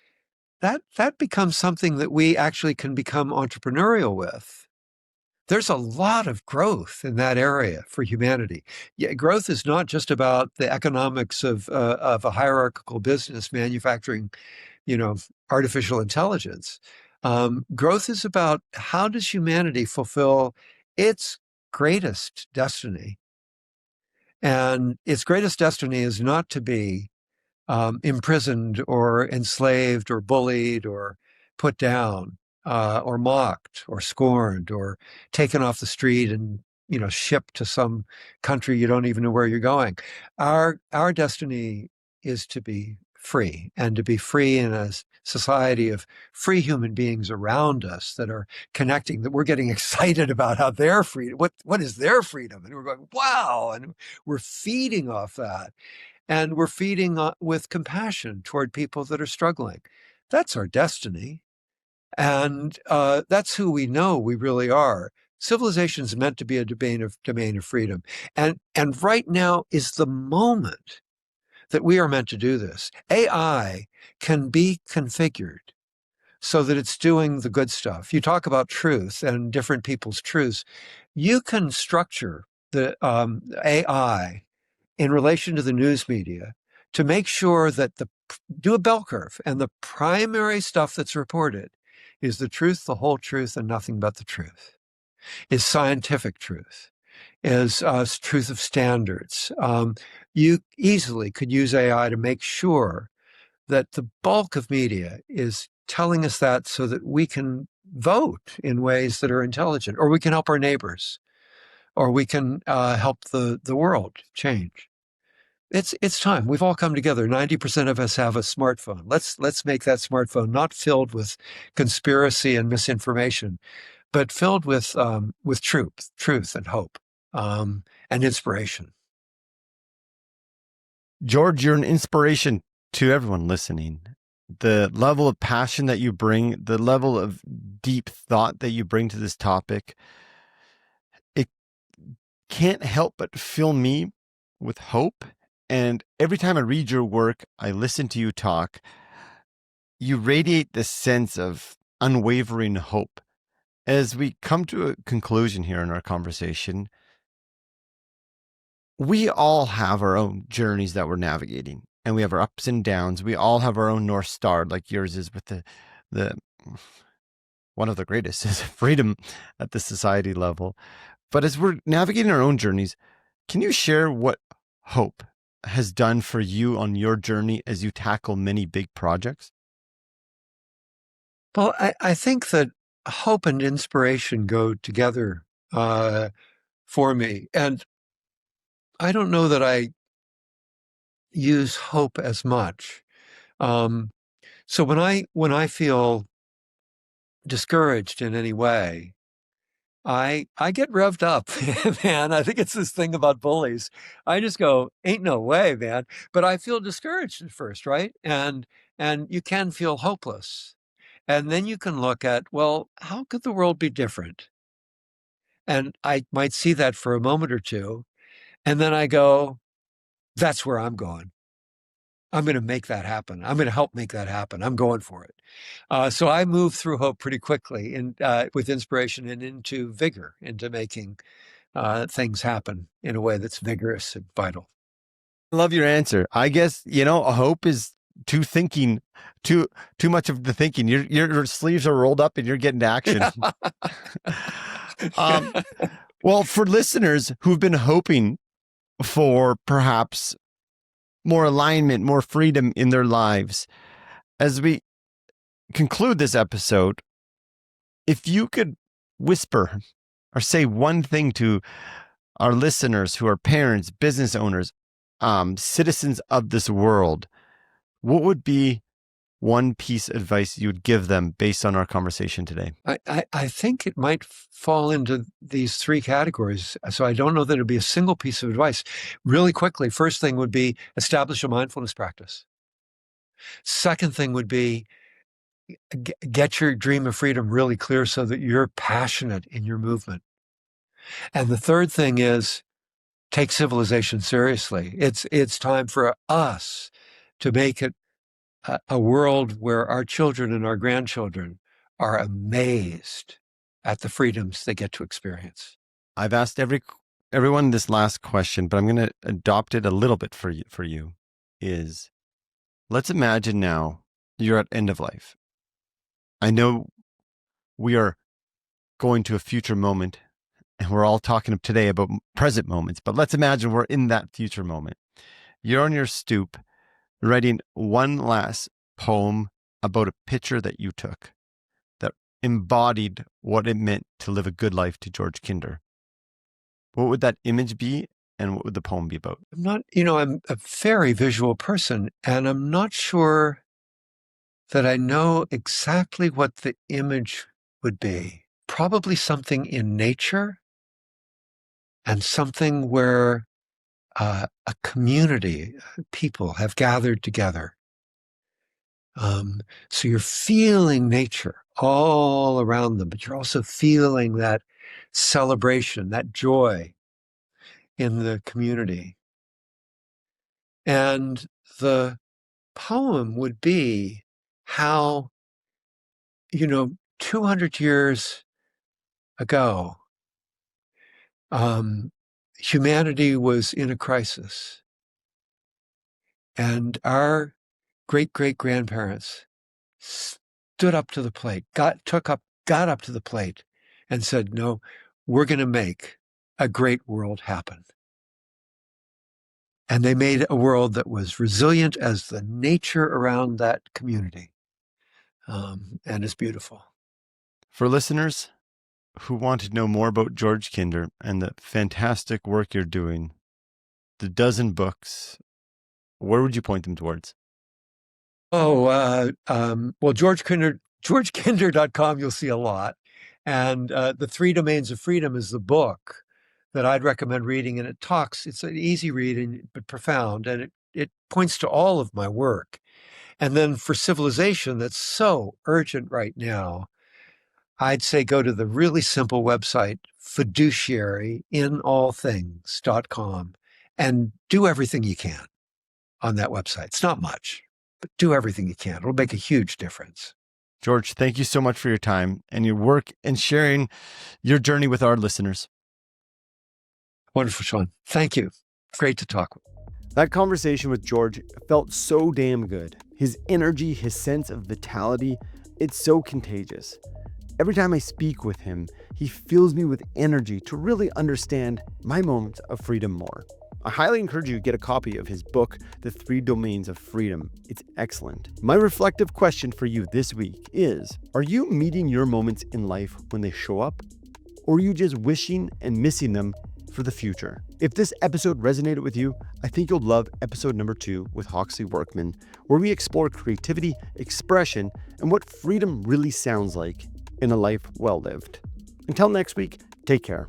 that becomes something that we actually can become entrepreneurial with. There's a lot of growth in that area for humanity. Yeah, growth is not just about the economics of a hierarchical business manufacturing, artificial intelligence. Growth is about how does humanity fulfill its greatest destiny. And its greatest destiny is not to be imprisoned or enslaved or bullied or put down or mocked or scorned or taken off the street and shipped to some country you don't even know where you're going. Our destiny is to be free and to be free in a society of free human beings around us that are connecting, that we're getting excited about how their freedom, what is their freedom? And we're going, wow, and we're feeding off that. And we're feeding with compassion toward people that are struggling. That's our destiny. And that's who we know we really are. Civilization is meant to be a domain of freedom. And right now is the moment that we are meant to do this. AI can be configured so that it's doing the good stuff. You talk about truth and different people's truths. You can structure the AI in relation to the news media to make sure that do a bell curve, and the primary stuff that's reported is the truth, the whole truth, and nothing but the truth, is scientific truth, is truth of standards. You easily could use AI to make sure that the bulk of media is telling us that so that we can vote in ways that are intelligent, or we can help our neighbors, or we can help the world change. It's time. We've all come together. 90% of us have a smartphone. Let's make that smartphone not filled with conspiracy and misinformation, but filled with truth and hope, and inspiration. George, you're an inspiration to everyone listening. The level of passion that you bring, the level of deep thought that you bring to this topic, it can't help but fill me with hope. And every time I read your work, I listen to you talk, you radiate this sense of unwavering hope. As we come to a conclusion here in our conversation, we all have our own journeys that we're navigating, and we have our ups and downs. We all have our own North Star, like yours is with the one of the greatest is freedom at the society level. But as we're navigating our own journeys, can you share what hope has done for you on your journey as you tackle many big projects? Well, I think that hope and inspiration go together for me. And I don't know that I use hope as much. Um, so when I feel discouraged in any way, I get revved up, man. I think it's this thing about bullies. I just go, ain't no way, man. But I feel discouraged at first, right? And you can feel hopeless. And then you can look at, well, how could the world be different? And I might see that for a moment or two. And then I go, that's where I'm going. I'm going to make that happen. I'm going to help make that happen. I'm going for it. So I move through hope pretty quickly and with inspiration and into vigor, into making things happen in a way that's vigorous and vital. I love your answer. I guess, a hope is too thinking, too much of the thinking. Your sleeves are rolled up and you're getting to action. Well, for listeners who've been hoping for perhaps more alignment, more freedom in their lives, as we conclude this episode, if you could whisper or say one thing to our listeners who are parents, business owners, citizens of this world, what would be one piece of advice you would give them based on our conversation today? I think it might fall into these three categories. So I don't know that it'd be a single piece of advice. Really quickly, first thing would be establish a mindfulness practice. Second thing would be get your dream of freedom really clear so that you're passionate in your movement. And the third thing is take civilization seriously. It's time for us to make it a world where our children and our grandchildren are amazed at the freedoms they get to experience. I've asked everyone this last question, but I'm going to adopt it a little bit for you. Is let's imagine now you're at end of life. I know we are going to a future moment, and we're all talking today about present moments, but let's imagine we're in that future moment. You're on your stoop writing one last poem about a picture that you took that embodied what it meant to live a good life to George Kinder. What would that image be, and what would the poem be about? I'm a very visual person, and I'm not sure that I know exactly what the image would be. Probably something in nature and something where a community, people have gathered together. So you're feeling nature all around them, but you're also feeling that celebration, that joy in the community. And the poem would be how, 200 years ago, humanity was in a crisis. And our great-great-grandparents stood up to the plate, got up to the plate and said, no, we're going to make a great world happen. And they made a world that was resilient as the nature around that community. And is beautiful. For listeners who want to know more about George Kinder and the fantastic work you're doing, the dozen books, where would you point them towards? Well, GeorgeKinder.com, you'll see a lot. And The Three Domains of Freedom is the book that I'd recommend reading. And it's an easy read but profound. And it it points to all of my work. And then for civilization, that's so urgent right now, I'd say go to the really simple website, Fiduciary in all things.com, and do everything you can on that website. It's not much, but do everything you can. It'll make a huge difference. George, thank you so much for your time and your work and sharing your journey with our listeners. Wonderful, Shaun. Thank you. Great to talk with. That conversation with George felt so damn good. His energy, his sense of vitality, it's so contagious. Every time I speak with him, he fills me with energy to really understand my moments of freedom more. I highly encourage you to get a copy of his book, The 3 Domains of Freedom. It's excellent. My reflective question for you this week is, are you meeting your moments in life when they show up? Or are you just wishing and missing them for the future? If this episode resonated with you, I think you'll love episode number 2 with Hawksley Workman, where we explore creativity, expression, and what freedom really sounds like in a life well lived. Until next week, take care.